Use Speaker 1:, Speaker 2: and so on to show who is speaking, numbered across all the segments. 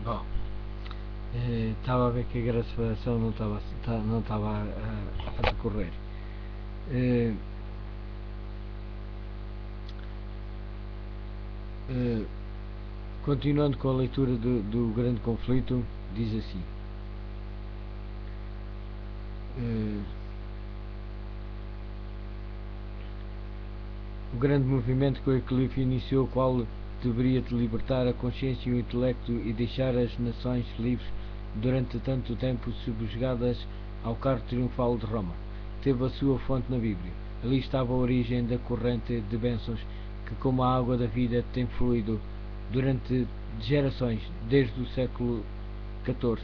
Speaker 1: Bom, estava a ver que a gravação não estava a decorrer. Eh, eh, Continuando com a leitura do grande conflito, diz assim: eh, o grande movimento que o Wycliffe iniciou, qual deveria de libertar a consciência e o intelecto e deixar as nações livres durante tanto tempo subjugadas ao carro triunfal de Roma, teve a sua fonte na Bíblia. Ali estava a origem da corrente de bênçãos que, como a água da vida, tem fluído durante gerações, desde o século XIV.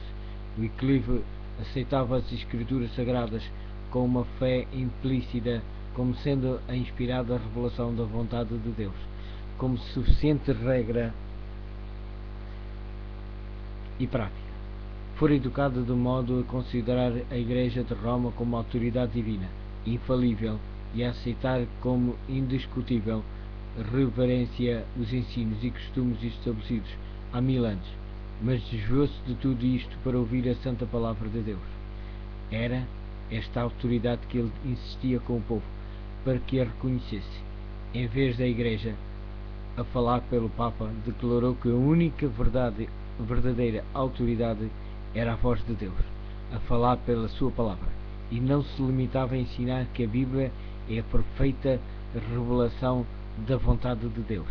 Speaker 1: Wycliffe aceitava as escrituras sagradas com uma fé implícita, como sendo a inspirada revelação da vontade de Deus, como suficiente regra e prática. Fora educado de modo a considerar a Igreja de Roma como autoridade divina, infalível, e a aceitar como indiscutível reverência os ensinos e costumes estabelecidos há 1000 anos, mas desviou-se de tudo isto para ouvir a santa palavra de Deus. Era esta autoridade que ele insistia com o povo, para que a reconhecesse. Em vez da Igreja a falar pelo Papa, declarou que a única verdadeira autoridade era a voz de Deus, a falar pela sua palavra, e não se limitava a ensinar que a Bíblia é a perfeita revelação da vontade de Deus,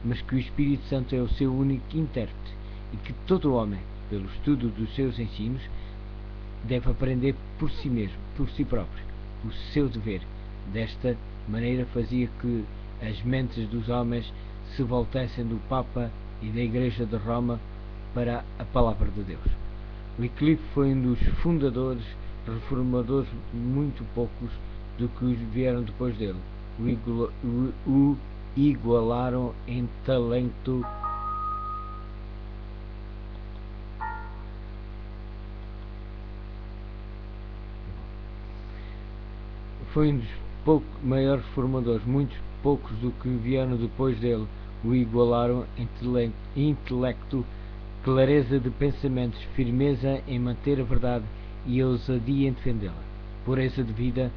Speaker 1: mas que o Espírito Santo é o seu único intérprete e que todo homem, pelo estudo dos seus ensinos, deve aprender por si mesmo, por si próprio, o seu dever. Desta maneira fazia que as mentes dos homens se voltassem do Papa e da Igreja de Roma para a Palavra de Deus. Wycliffe foi um dos fundadores, reformadores muito poucos do que vieram depois dele. O igualaram em talento foi um dos maiores reformadores, muitos poucos do que vieram depois dele o igualaram em intelecto, clareza de pensamentos, firmeza em manter a verdade e ousadia em defendê-la, pureza de vida,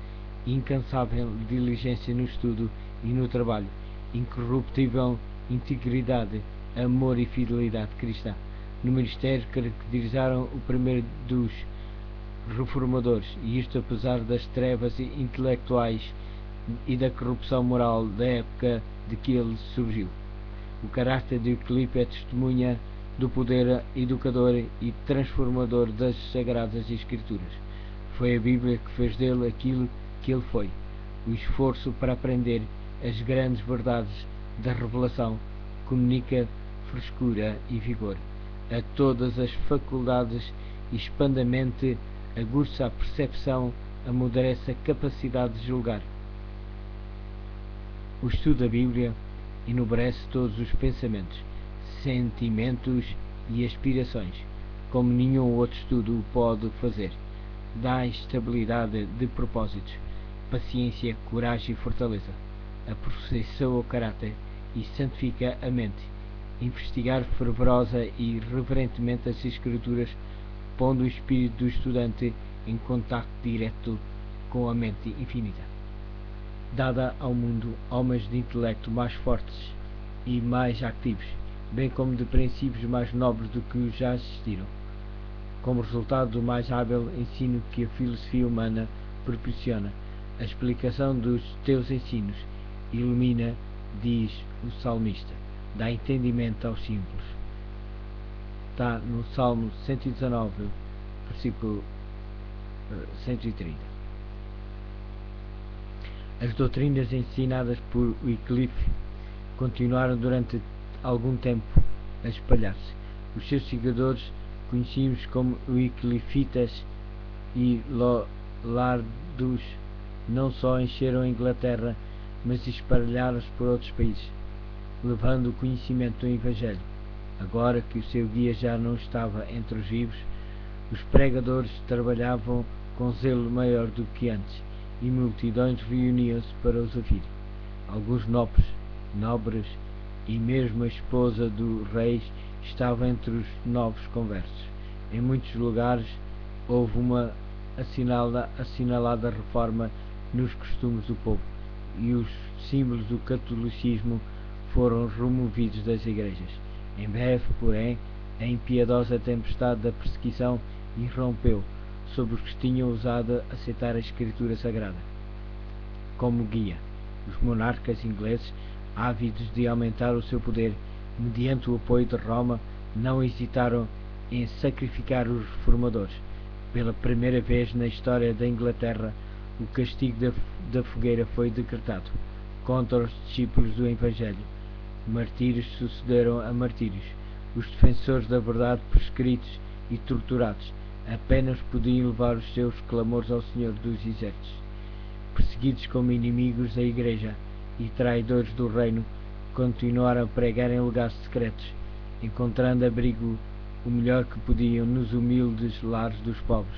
Speaker 1: incansável diligência no estudo e no trabalho, incorruptível integridade, amor e fidelidade cristã. No ministério caracterizaram o primeiro dos reformadores, e isto apesar das trevas intelectuais e da corrupção moral da época de que ele surgiu. O caráter de Wycliffe é testemunha do poder educador e transformador das Sagradas Escrituras. Foi a Bíblia que fez dele aquilo que ele foi. O esforço para aprender as grandes verdades da revelação comunica frescura e vigor a todas as faculdades e expande a mente, aguça a percepção, amadurece a capacidade de julgar. O estudo da Bíblia enobrece todos os pensamentos, sentimentos e aspirações, como nenhum outro estudo o pode fazer. Dá estabilidade de propósitos, paciência, coragem e fortaleza, aperfeiçoa o caráter e santifica a mente. Investigar fervorosa e reverentemente as Escrituras, pondo o espírito do estudante em contacto direto com a mente infinita. Dada ao mundo homens de intelecto mais fortes e mais ativos, bem como de princípios mais nobres do que já existiram, como resultado do mais hábil ensino que a filosofia humana proporciona. A explicação dos teus ensinos ilumina, diz o salmista, dá entendimento aos simples. Está no Salmo 119, versículo 130. As doutrinas ensinadas por Wycliffe continuaram durante algum tempo a espalhar-se. Os seus seguidores, conhecidos como Wycliffitas e Lollardos, não só encheram a Inglaterra, mas espalharam-se por outros países, levando o conhecimento do Evangelho. Agora que o seu guia já não estava entre os vivos, os pregadores trabalhavam com zelo maior do que antes, e multidões reuniam-se para os ouvir. Alguns nobres e mesmo a esposa do rei estava entre os novos conversos. Em muitos lugares houve uma assinalada reforma nos costumes do povo, e os símbolos do catolicismo foram removidos das igrejas. Em breve, porém, a impiedosa tempestade da perseguição irrompeu sobre os que tinham ousado aceitar a Escritura Sagrada como guia. Os monarcas ingleses, ávidos de aumentar o seu poder mediante o apoio de Roma, não hesitaram em sacrificar os reformadores. Pela primeira vez na história da Inglaterra, o castigo da fogueira foi decretado contra os discípulos do Evangelho. Martírios sucederam a martírios. Os defensores da verdade, prescritos e torturados, apenas podiam levar os seus clamores ao Senhor dos Exércitos. Perseguidos como inimigos da Igreja e traidores do reino, continuaram a pregar em lugares secretos, encontrando abrigo o melhor que podiam nos humildes lares dos pobres,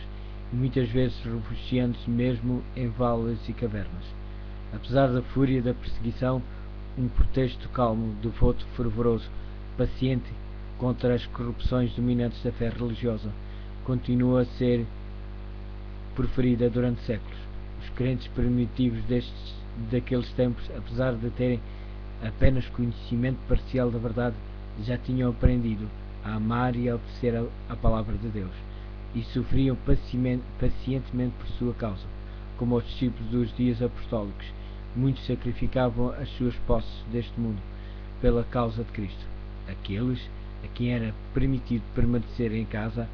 Speaker 1: e muitas vezes refugiando-se mesmo em vales e cavernas. Apesar da fúria da perseguição, um protesto calmo, devoto, fervoroso, paciente contra as corrupções dominantes da fé religiosa, continua a ser preferida durante séculos. Os crentes primitivos daqueles tempos, apesar de terem apenas conhecimento parcial da verdade, já tinham aprendido a amar e a obedecer a palavra de Deus, e sofriam pacientemente por sua causa. Como os discípulos dos dias apostólicos, muitos sacrificavam as suas posses deste mundo pela causa de Cristo. Aqueles a quem era permitido permanecer em casa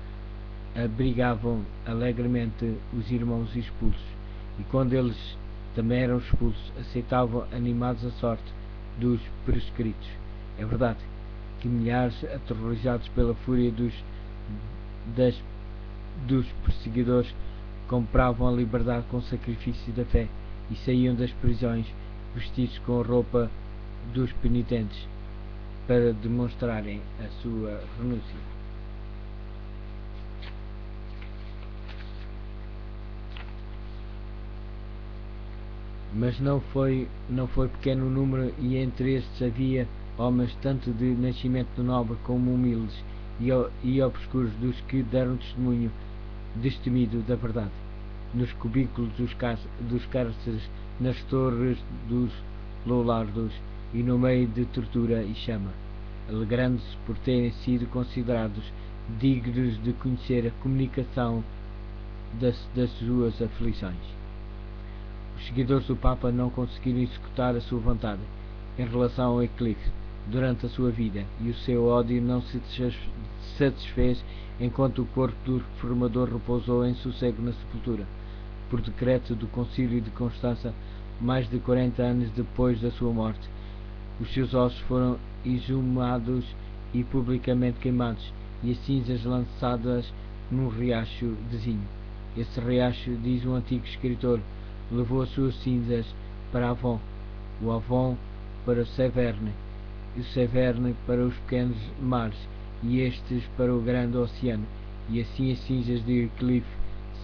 Speaker 1: abrigavam alegremente os irmãos expulsos, e quando eles também eram expulsos, aceitavam animados a sorte dos prescritos. É verdade que milhares, aterrorizados pela fúria dos perseguidores, compravam a liberdade com sacrifício da fé e saíam das prisões vestidos com a roupa dos penitentes para demonstrarem a sua renúncia. Mas não foi pequeno o número, e entre estes havia homens tanto de nascimento nobre como humildes e obscuros, dos que deram testemunho destemido da verdade, nos cubículos dos cárceres, nas torres dos loulardos e no meio de tortura e chama, alegrando-se por terem sido considerados dignos de conhecer a comunicação das suas aflições. Os seguidores do Papa não conseguiram executar a sua vontade em relação ao Wycliffe durante a sua vida, e o seu ódio não se satisfez enquanto o corpo do reformador repousou em sossego na sepultura. Por decreto do Concílio de Constança, mais de 40 anos depois da sua morte, os seus ossos foram exumados e publicamente queimados, e as cinzas lançadas num riacho vizinho. Esse riacho, diz um antigo escritor, levou as suas cinzas para Avon, o Avon para o Severne, e o Severne para os pequenos mares, e estes para o grande oceano. E assim as cinzas de Wycliffe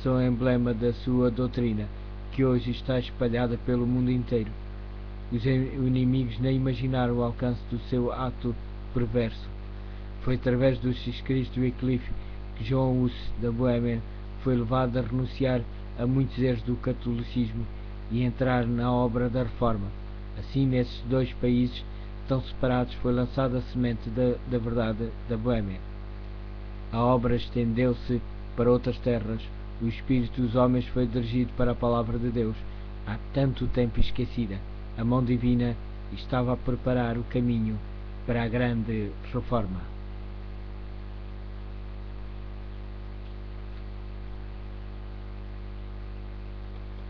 Speaker 1: são emblema da sua doutrina, que hoje está espalhada pelo mundo inteiro. Os inimigos nem imaginaram o alcance do seu ato perverso. Foi através dos escritos de Wycliffe que João Hus, da Boêmia, foi levado a renunciar a muitos erros do catolicismo e entrar na obra da reforma. Assim, nesses dois países tão separados, foi lançada a semente da verdade da Boêmia. A obra estendeu-se para outras terras. O espírito dos homens foi dirigido para a palavra de Deus, há tanto tempo esquecida. A mão divina estava a preparar o caminho para a grande reforma.